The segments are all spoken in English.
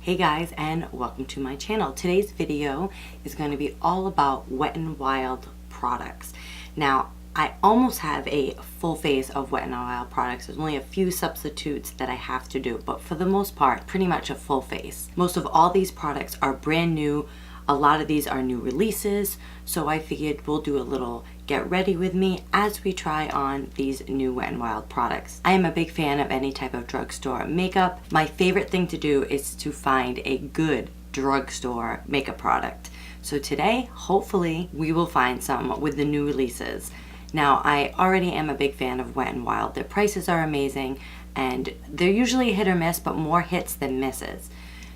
Hey guys, and welcome to my channel. Today's video is going to be all about Wet n Wild products. Now, I almost have a full face of Wet n Wild products. There's only a few substitutes that I have to do, but for the most part, pretty much a full face. Most of all these products are brand new. A lot of these are new releases, so I figured we'll do a little get ready with me as we try on these new Wet n Wild products. I am a big fan of any type of drugstore makeup. My favorite thing to do is to find a good drugstore makeup product. So today, hopefully, we will find some with the new releases. Now, I already am a big fan of Wet n Wild. Their prices are amazing, and they're usually hit or miss, but more hits than misses.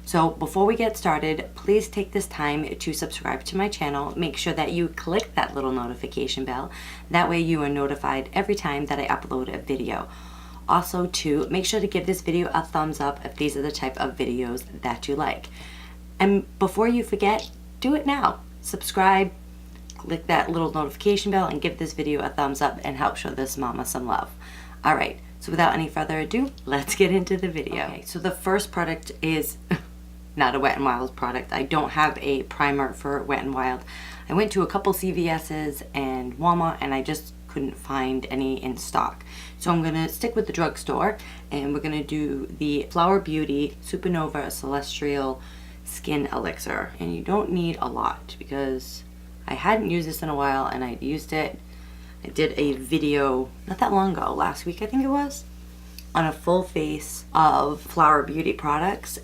So before we get started, please take this time to subscribe to my channel. Make sure that you click that little notification bell. That way you are notified every time that I upload a video. Also, to make sure to give this video a thumbs up if these are the type of videos that you like. And before you forget, do it now. Subscribe, click that little notification bell, and give this video a thumbs up and help show this mama some love. All right, so without any further ado, let's get into the video. Okay, so the first product is not a Wet n Wild product. I don't have a primer for Wet n Wild. I went to a couple CVS's and Walmart and I just couldn't find any in stock. So I'm gonna stick with the drugstore and we're gonna do the Flower Beauty Supernova Celestial Skin Elixir. And you don't need a lot because I hadn't used this in a while and I'd used it. I did a video not that long ago, last week I think it was, on a full face of Flower Beauty products.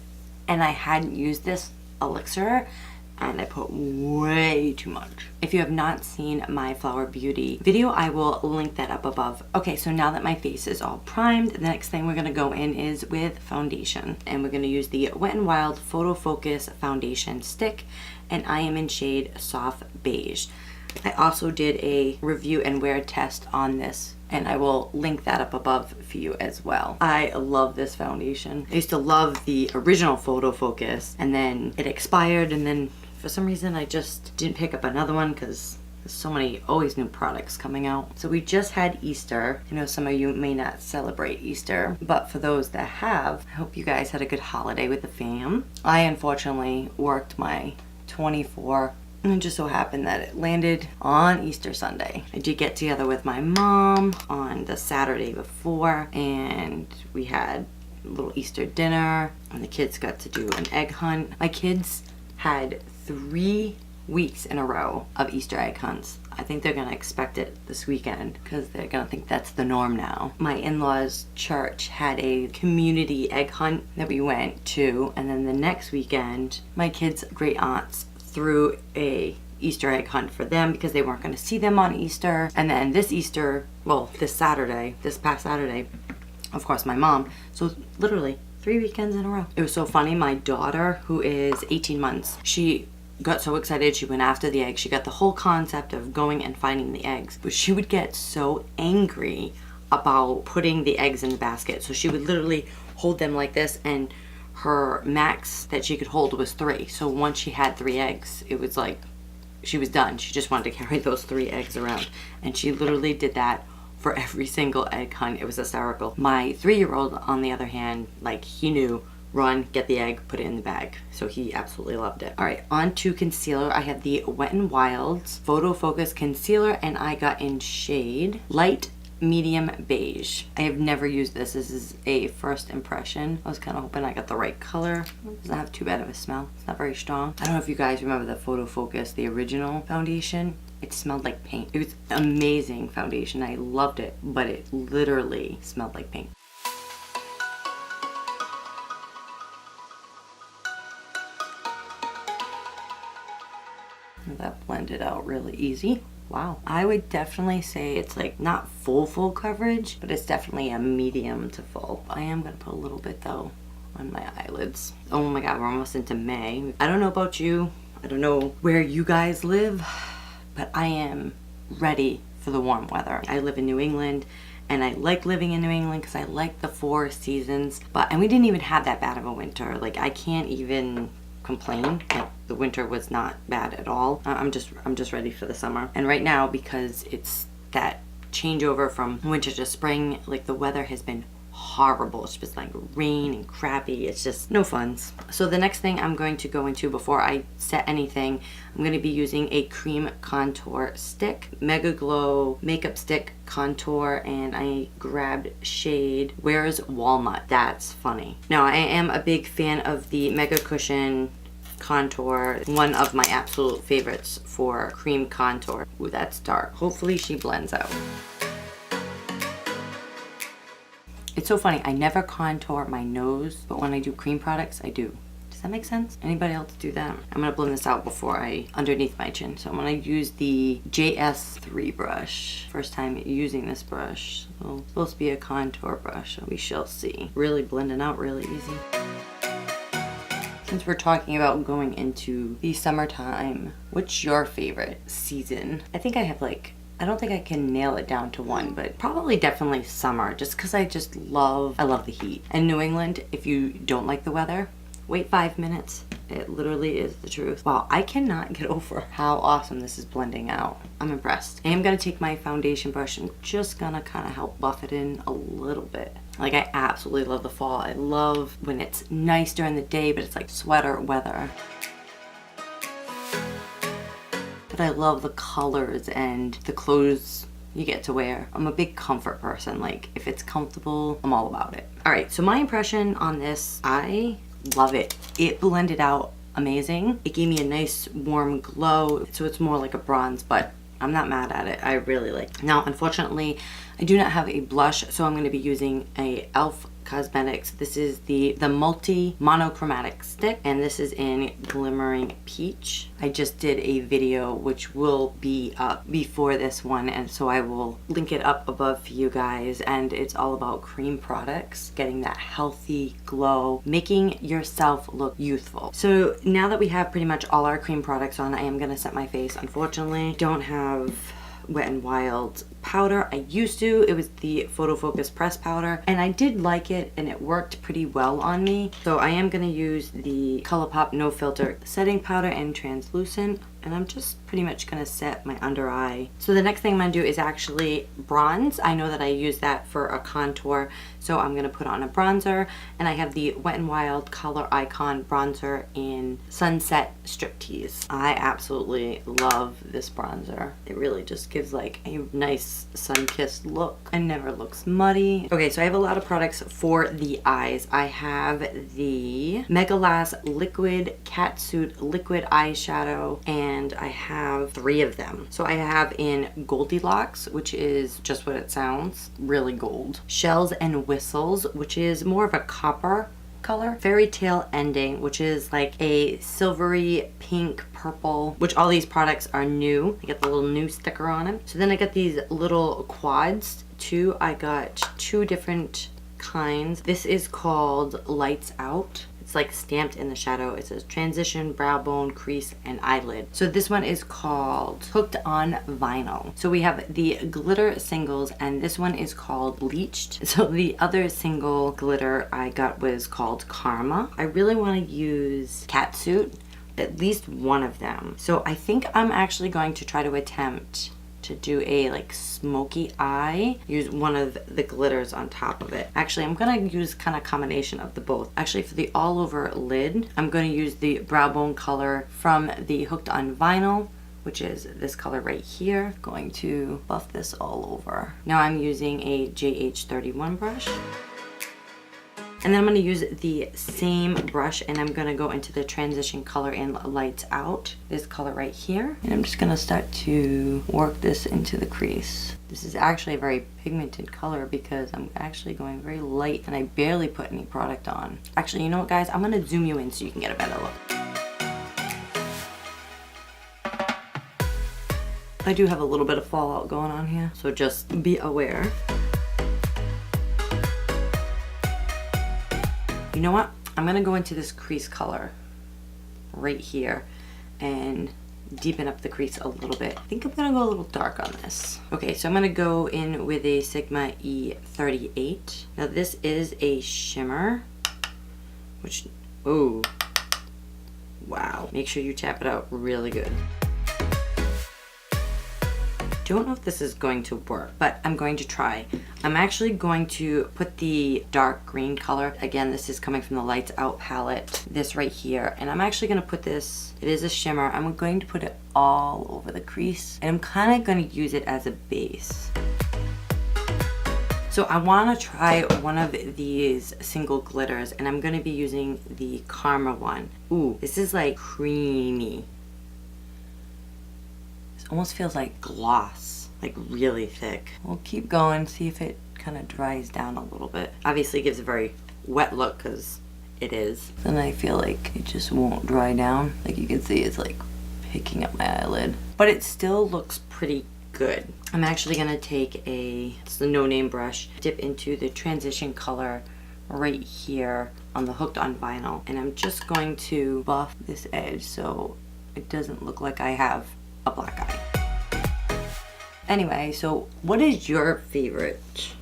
And I hadn't used this elixir and I put way too much. If you have not seen my Flower Beauty video, I will link that up above. Okay, so now that my face is all primed, the next thing we're gonna go in is with foundation. And we're gonna use the Wet n Wild Photo Focus Foundation Stick, and I am in shade Soft Beige. I also did a review and wear test on this, and I will link that up above for you as well. I love this foundation. I used to love the original Photo Focus, and then it expired, and then for some reason I just didn't pick up another one because there's so many always new products coming out. So we just had Easter. I know some of you may not celebrate Easter, but for those that have, I hope you guys had a good holiday with the fam. I unfortunately worked my 24, and it just so happened that it landed on Easter Sunday. I did get together with my mom on the Saturday before, and we had a little Easter dinner, and the kids got to do an egg hunt. My kids had 3 weeks in a row of Easter egg hunts. I think they're gonna expect it this weekend because they're gonna think that's the norm now. My in-laws' church had a community egg hunt that we went to, and then the next weekend, my kids' great aunts threw a Easter egg hunt for them because they weren't going to see them on Easter. And then this Easter, well, this past Saturday, of course, my mom. So literally 3 weekends in a row. It was so funny. My daughter, who is 18 months, she got so excited. She went after the eggs. She got the whole concept of going and finding the eggs. But she would get so angry about putting the eggs in the basket. So she would literally hold them like this, and her max that she could hold was 3. So once she had 3 eggs, it was like she was done. She just wanted to carry those 3 eggs around. And she literally did that for every single egg hunt. It was hysterical. My 3-year-old, on the other hand, like, he knew, run, get the egg, put it in the bag. So he absolutely loved it. All right, on to concealer. I have the Wet n Wild's Photo Focus Concealer, and I got in shade Light Medium Beige. I have never used this. This is a first impression. I was kind of hoping I got the right color. It doesn't have too bad of a smell. It's not very strong. I don't know if you guys remember the Photo Focus, the original foundation. It smelled like paint. It was amazing foundation. I loved it, but it literally smelled like paint. That blended out really easy. Wow. I would definitely say it's like not full coverage, but it's definitely a medium to full. I am gonna put a little bit though on my eyelids. Oh my god, we're almost into May. I don't know about you. I don't know where you guys live, but I am ready for the warm weather. I live in New England, and I like living in New England because I like the 4 seasons. And we didn't even have that bad of a winter. Like, I can't even complain. Like, the winter was not bad at all. I'm just ready for the summer. And right now, because it's that changeover from winter to spring, like, the weather has been horrible. It's just like rain and crappy. It's just no funs. So the next thing I'm going to go into before I set anything, I'm going to be using a cream contour stick, MEGAGLO makeup stick contour, and I grabbed shade Where's Walnut. That's funny. Now I am a big fan of the Mega Cushion contour, one of my absolute favorites for cream contour. Ooh, that's dark. Hopefully she blends out. It's so funny, I never contour my nose, but when I do cream products, I do. Does that make sense? Anybody else do that? I'm gonna blend this out before underneath my chin. So I'm gonna use the JS3 brush. First time using this brush. So it's supposed to be a contour brush, so we shall see. Really blending out really easy. Since we're talking about going into the summertime, what's your favorite season? I think I have I don't think I can nail it down to one, but probably definitely summer, just because I love the heat. And New England, if you don't like the weather, wait 5 minutes. It literally is the truth. Wow, I cannot get over how awesome this is blending out. I'm impressed. I am gonna take my foundation brush and just gonna kind of help buff it in a little bit. Like, I absolutely love the fall. I love when it's nice during the day, but it's like sweater weather. But I love the colors and the clothes you get to wear. I'm a big comfort person. Like, if it's comfortable, I'm all about it. All right, so my impression on this, I love it. It blended out amazing. It gave me a nice warm glow, so it's more like a bronze, but I'm not mad at it. I really like it. Now, unfortunately, I do not have a blush, so I'm going to be using a e.l.f. Cosmetics. This is the multi monochromatic stick, and this is in Glimmering Peach. I just did a video which will be up before this one, and so I will link it up above for you guys. And it's all about cream products, getting that healthy glow, making yourself look youthful. So now that we have pretty much all our cream products on, I am gonna set my face. Unfortunately, don't have Wet n Wild powder. I used to. It was the Photo Focus press powder, and I did like it, and it worked pretty well on me. So I am going to use the Colourpop No Filter setting powder and translucent, and I'm just pretty much going to set my under eye. So the next thing I'm going to do is actually bronze. I know that I use that for a contour, so I'm going to put on a bronzer, and I have the Wet n Wild Color Icon bronzer in Sunset Striptease. I absolutely love this bronzer. It really just gives like a nice sun-kissed look and never looks muddy. Okay, so I have a lot of products for the eyes. I have the Megalast Liquid Catsuit Liquid Eyeshadow, and I have 3 of them. So I have in Goldilocks, which is just what it sounds, really gold. Shells and Whistles, which is more of a copper color. Fairy Tale Ending, which is like a silvery pink purple, which all these products are new. I got the little new sticker on them. So then I got these little quads too. I got 2 different kinds. This is called Lights Out. It's like stamped in the shadow. It says transition, brow bone, crease, and eyelid. So this one is called Hooked on Vinyl. So we have the glitter singles, and this one is called Bleached. So the other single glitter I got was called Karma. I really want to use Catsuit, at least one of them. So I think I'm actually going to try to attempt to do a like smoky eye, use one of the glitters on top of it. Actually, I'm gonna use kind of combination of the both. Actually, for the all over lid, I'm gonna use the brow bone color from the Hooked on Vinyl, which is this color right here. Going to buff this all over. Now I'm using a JH31 brush. And then I'm going to use the same brush, and I'm going to go into the transition color in Lights Out, this color right here. And I'm just going to start to work this into the crease. This is actually a very pigmented color because I'm actually going very light, and I barely put any product on. Actually, you know what, guys? I'm going to zoom you in so you can get a better look. I do have a little bit of fallout going on here, so just be aware. You know what? I'm gonna go into this crease color right here and deepen up the crease a little bit. I think I'm gonna go a little dark on this. Okay, so I'm gonna go in with a Sigma E38. Now this is a shimmer, which, oh, wow. Make sure you tap it out really good. don't know if this is going to work, but I'm going to try. I'm actually going to put the dark green color. Again, this is coming from the Lights Out palette, this right here. And I'm actually going to put this, it is a shimmer. I'm going to put it all over the crease. And I'm kind of going to use it as a base. So I want to try one of these single glitters, and I'm going to be using the Karma one. Ooh, this is like creamy. Almost feels like gloss, like really thick. We'll keep going, see if it kind of dries down a little bit. Obviously it gives a very wet look because it is. Then I feel like it just won't dry down. Like you can see it's like picking up my eyelid. But it still looks pretty good. I'm actually gonna take it's the No Name brush, dip into the transition color right here on the Hooked on Vinyl. And I'm just going to buff this edge so it doesn't look like I have a black eye. Anyway, so what is your favorite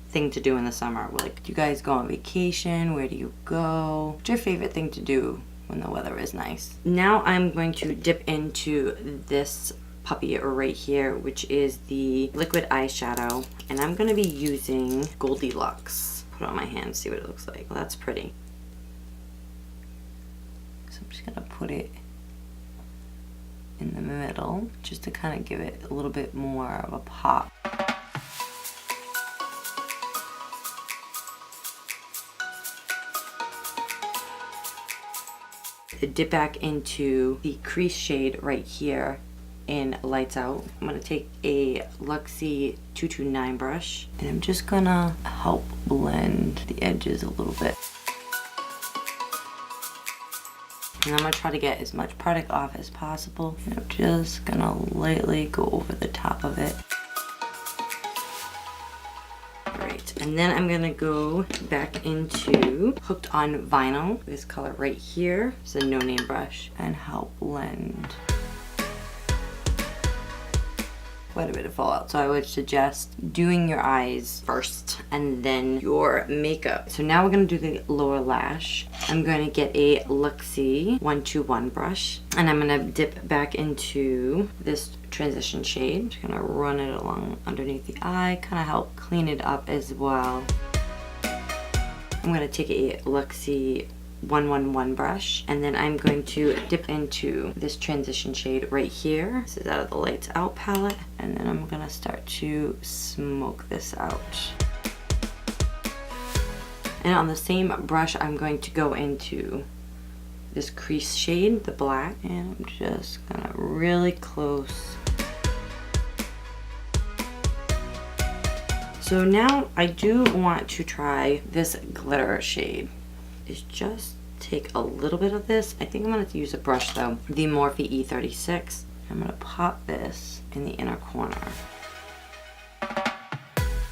thing to do in the summer? Like, do you guys go on vacation? Where do you go? What's your favorite thing to do when the weather is nice? Now I'm going to dip into this puppy right here, which is the liquid eyeshadow, and I'm going to be using Goldilocks. Put it on my hand, see what it looks like. Well, that's pretty. So I'm just going to put it in the middle just to kind of give it a little bit more of a pop. Dip back into the crease shade right here in Lights Out. I'm going to take a Luxie 229 brush and I'm just gonna help blend the edges a little bit. And I'm going to try to get as much product off as possible. And I'm just going to lightly go over the top of it. Alright, and then I'm going to go back into Hooked on Vinyl, this color right here. It's a No Name brush, and help blend quite a bit of fallout. So I would suggest doing your eyes first and then your makeup. So now we're going to do the lower lash. I'm going to get a Luxie 121 brush and I'm going to dip back into this transition shade. I'm just going to run it along underneath the eye, kind of help clean it up as well. I'm going to take a Luxie 111 brush and then I'm going to dip into this transition shade right here. This is out of the Lights Out palette, and then I'm gonna start to smoke this out. And on the same brush I'm going to go into this crease shade, the black, and I'm just gonna really close. So now I do want to try this glitter shade. Is just take a little bit of this. I think I'm going to use a brush though. The Morphe E36. I'm going to pop this in the inner corner.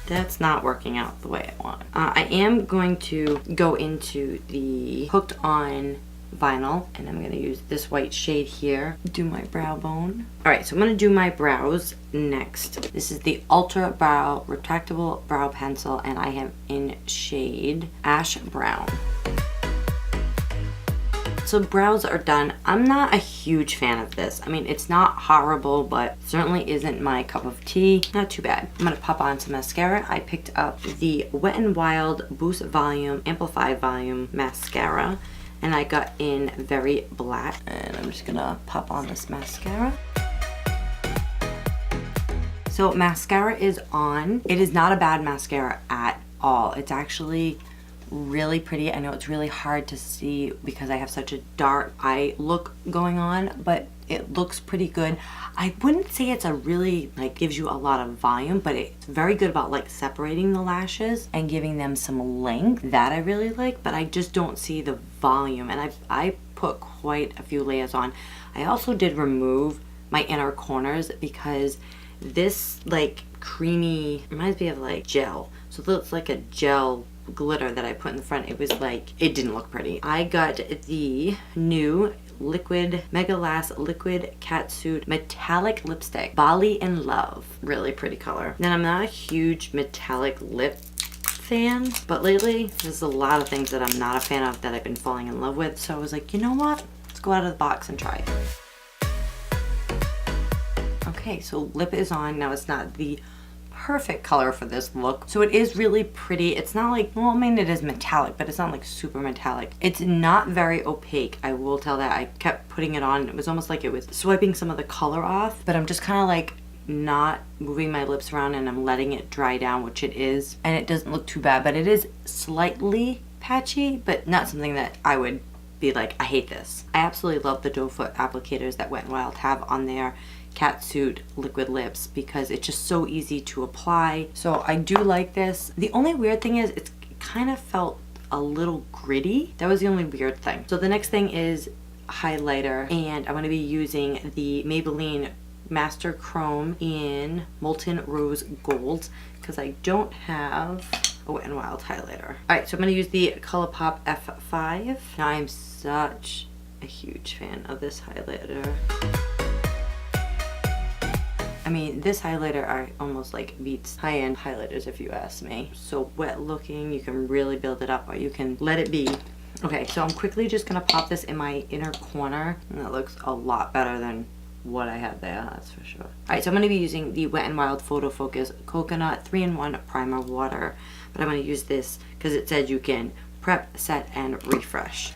That's not working out the way I want. I am going to go into the Hooked on Vinyl and I'm going to use this white shade here. Do my brow bone. Alright, so I'm going to do my brows next. This is the Ultra Brow Retractable Brow Pencil and I have in shade Ash Brown. So brows are done. I'm not a huge fan of this. I mean, it's not horrible, but certainly isn't my cup of tea. Not too bad. I'm gonna pop on some mascara. I picked up the Wet n Wild Boost Volume Amplify Volume Mascara, and I got in Very Black. And I'm just gonna pop on this mascara. So mascara is on. It is not a bad mascara at all. It's actually really pretty. I know it's really hard to see because I have such a dark eye look going on, but it looks pretty good. I wouldn't say it's a really like gives you a lot of volume, but it's very good about like separating the lashes and giving them some length. That I really like, but I just don't see the volume, and I put quite a few layers on. I also did remove my inner corners because this like creamy reminds me of like gel. So it looks like a gel glitter that I put in the front. It was like, it didn't look pretty. I got the new liquid Megalast liquid Catsuit metallic lipstick, Bali in Love. Really pretty color. Now I'm not a huge metallic lip fan, but lately there's a lot of things that I'm not a fan of that I've been falling in love with, so I was like, you know what, let's go out of the box and try it. Okay, Okay, so lip is on. Now it's not the perfect color for this look, so it is really pretty. It's not like, well, I mean, it is metallic, but it's not like super metallic. It's not very opaque, I will tell that. I kept putting it on and it was almost like it was swiping some of the color off, but I'm just kind of like not moving my lips around and I'm letting it dry down, which it is, and it doesn't look too bad, but it is slightly patchy, but not something that I would be like, I hate this. I absolutely love the doe foot applicators that Wet n Wild have on their Catsuit liquid lips because it's just so easy to apply. So I do like this. The only weird thing is it kind of felt a little gritty. That was the only weird thing. So the next thing is highlighter, and I'm going to be using the Maybelline Master Chrome in Molten Rose Gold because I don't have a Wet n Wild highlighter. Alright, so I'm going to use the Colourpop F5. Now I'm such a huge fan of this highlighter. I mean, this highlighter I almost like beats high-end highlighters if you ask me. So wet looking, you can really build it up or you can let it be. Okay, so I'm quickly just gonna pop this in my inner corner, and that looks a lot better than what I had there, that's for sure. Alright, so I'm gonna be using the Wet n Wild Photo Focus Coconut 3-in-1 Primer Water, but I'm gonna use this because it said you can prep, set, and refresh.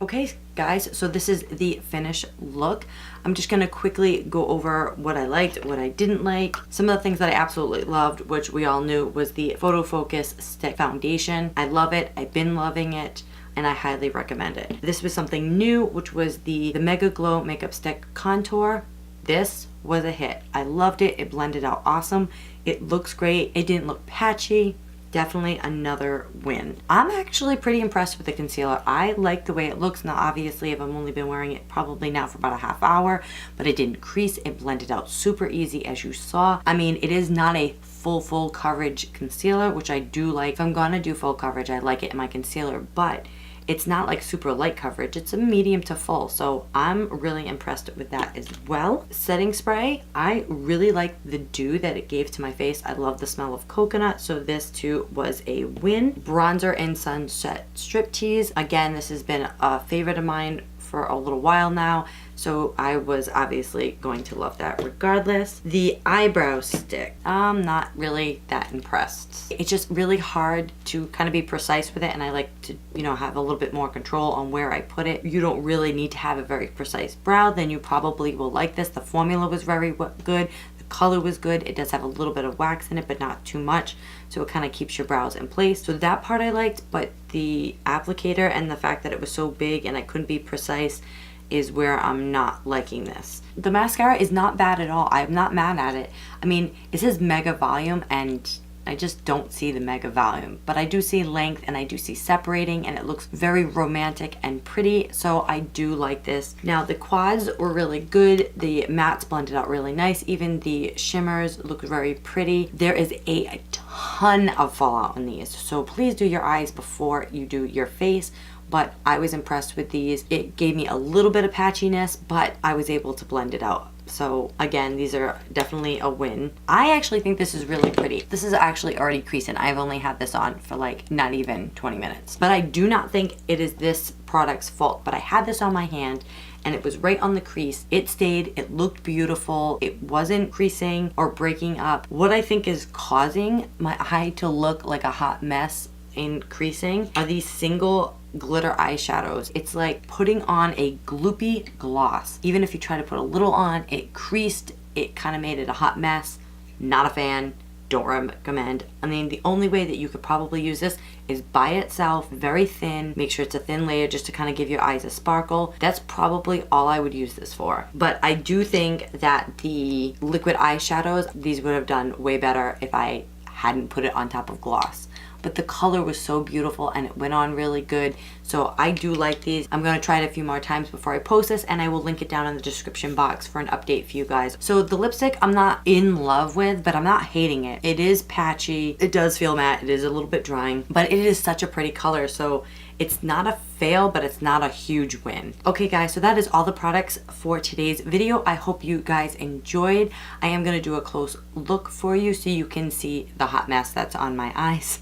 Okay guys, so this is the finished look. I'm just gonna quickly go over what I liked, what I didn't like. Some of the things that I absolutely loved, which we all knew, was the Photo Focus Stick Foundation. I love it, I've been loving it, and I highly recommend it. This was something new, which was the MEGAGLO Makeup Stick Contour. This was a hit. I loved it, it blended out awesome. It looks great, it didn't look patchy. Definitely another win. I'm actually pretty impressed with the concealer. I like the way it looks. Now obviously I've only been wearing it probably now for about a half hour, but it didn't crease. It blended out super easy as you saw. I mean, it is not a full coverage concealer, which I do like. If I'm gonna do full coverage, I like it in my concealer, but it's not like super light coverage. It's a medium to full, so I'm really impressed with that as well. Setting spray, I really like the dew that it gave to my face. I love the smell of coconut, so this too was a win. Bronzer and Sunset Striptease. Again, this has been a favorite of mine for a little while now, so I was obviously going to love that regardless. The eyebrow stick, I'm not really that impressed. It's just really hard to kind of be precise with it, and I like to, you know, have a little bit more control on where I put it. You don't really need to have a very precise brow, then you probably will like this. The formula was very good. The color was good. It does have a little bit of wax in it, but not too much, so it kind of keeps your brows in place. So that part I liked, but the applicator and the fact that it was so big and I couldn't be precise is where I'm not liking this. The mascara is not bad at all. I'm not mad at it. I mean, it says mega volume and I just don't see the mega volume, but I do see length and I do see separating, and it looks very romantic and pretty, so I do like this. Now the quads were really good. The mattes blended out really nice. Even the shimmers look very pretty. There is a ton of fallout on these, so please do your eyes before you do your face. But I was impressed with these. It gave me a little bit of patchiness, but I was able to blend it out. So again, these are definitely a win. I actually think this is really pretty. This is actually already creasing. I've only had this on for like not even 20 minutes. But I do not think it is this product's fault. But I had this on my hand and it was right on the crease. It stayed, it looked beautiful. It wasn't creasing or breaking up. What I think is causing my eye to look like a hot mess in creasing are these single glitter eyeshadows. It's like putting on a gloopy gloss. Even if you try to put a little on, it creased, it kind of made it a hot mess. Not a fan, don't recommend. I mean, the only way that you could probably use this is by itself, very thin. Make sure it's a thin layer just to kind of give your eyes a sparkle. That's probably all I would use this for. But I do think that the liquid eyeshadows, these would have done way better if I hadn't put it on top of gloss. But the color was so beautiful and it went on really good. So I do like these. I'm going to try it a few more times before I post this, and I will link it down in the description box for an update for you guys. So the lipstick I'm not in love with, but I'm not hating it. It is patchy. It does feel matte. It is a little bit drying, but it is such a pretty color. So it's not a fail, but it's not a huge win. Okay guys, so that is all the products for today's video. I hope you guys enjoyed. I am going to do a close look for you so you can see the hot mess that's on my eyes.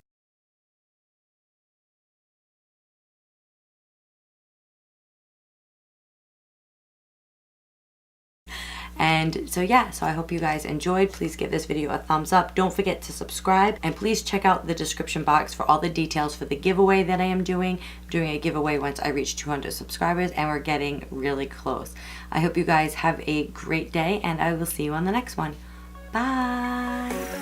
And so yeah, so I hope you guys enjoyed. Please give this video a thumbs up. Don't forget to subscribe, and please check out the description box for all the details for the giveaway that I am doing. I'm doing a giveaway once I reach 200 subscribers, and we're getting really close. I hope you guys have a great day, and I will see you on the next one. Bye!